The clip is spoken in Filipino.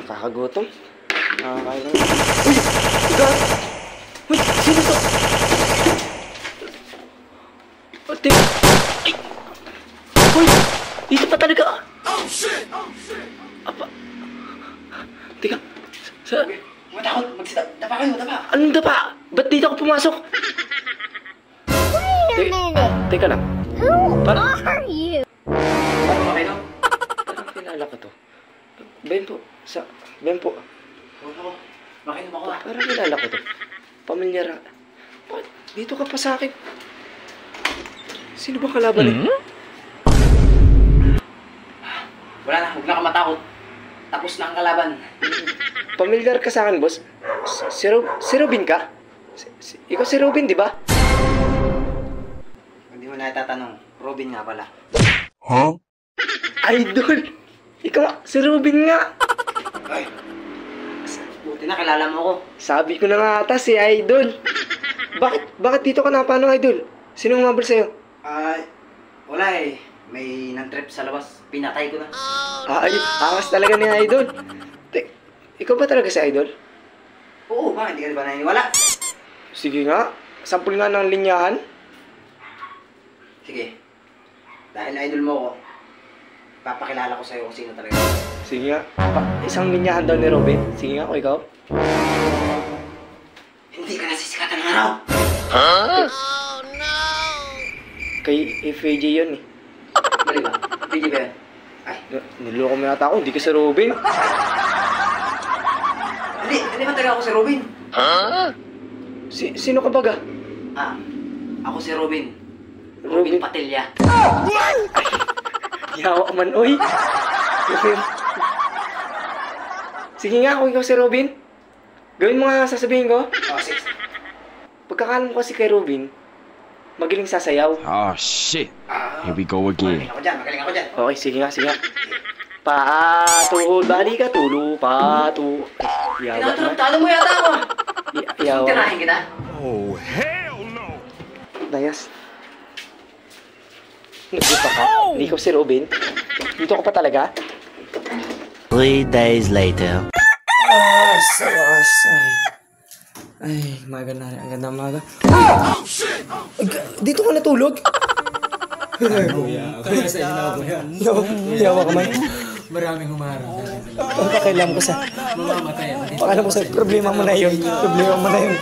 Nakakagutom. Nakakain lang. Uy! Ikaw! Uy! Sino to? Ate! Ay! Uy! Dito pa talaga! Oh shit! Oh shit! Apa? Teka. Sa... Matakot! Dapa kayo! Dapa! Anong dapa? Ba't dito ako pumasok? Teka lang. Who are you? Parang makino? Parang kilala ko to. Bempo. Oo. Makinom ako ah. Parang kilala ko to. Pamilyar. Bakit dito ka pa sa akin? Sino ba kalaban eh? Wala na. Huwag na ka matakot. Tapos na ang kalaban. Pamilyar ka sa akin, boss. Si Robin ka? Ikaw si Robin, di ba? Hindi mo na itatanong. Robin nga pala. Huh? Idol! Ikaw, si Robin nga! Ay! Buti na kilala mo ko. Sabi ko na nga ata si Idol. Bakit dito ka na? Paano, Idol? Sinong umabol sa'yo? Wala eh. May nang-trip sa labas. Pinatay ko na. Ay, angas talaga ni Idol. Ikaw ba talaga si Idol? Oo, bakit? Hindi ka ba naniniwala? Sige nga. Sampul nga ng linyahan. Sige. Dahil idol mo ko, papakilala ko sa'yo kung sino talaga. Sige nga. Isang linyahan daw ni Robin. Sige nga, ikaw. Hindi ka nasisikatan ng araw! Huh? Oh, no! Kay FAJ yun eh. Mali ba? FAJ ba yun? Ay. Niloko mo yata ako. Hindi ka si Robin. Hindi ba talaga ako si Robin? Huh? Sino ka baga? Ako si Robin. Robin Patilya. Yawa man, oy. Sige nga, kung ikaw si Robin, gawin mo nga sasabihin ko. Oh, sige. Pagkakalam ko kasi kay Robin, magaling sasayaw. Oh, shit. Here we go again. Magaling ako dyan. Okay, sige nga. Patul, bali ka tulo, patu. Yawa man. Talo mo yata ako. Yawa. Tirahin kita. Oh, hell no! Dayas. Nagbuta ka? Hindi ko si Robin? Dito ka pa talaga? 3 days later. Sa wakas. Ay, maga na rin. Ang ganda maga. Dito ka natulog? Kaya sa inyo na ako yan. Yawa ka man. Maraming humarang. Ang pakialam ko sa... Mamamatay. Pakialam ko sa problema mo na yun. Problema mo na yun.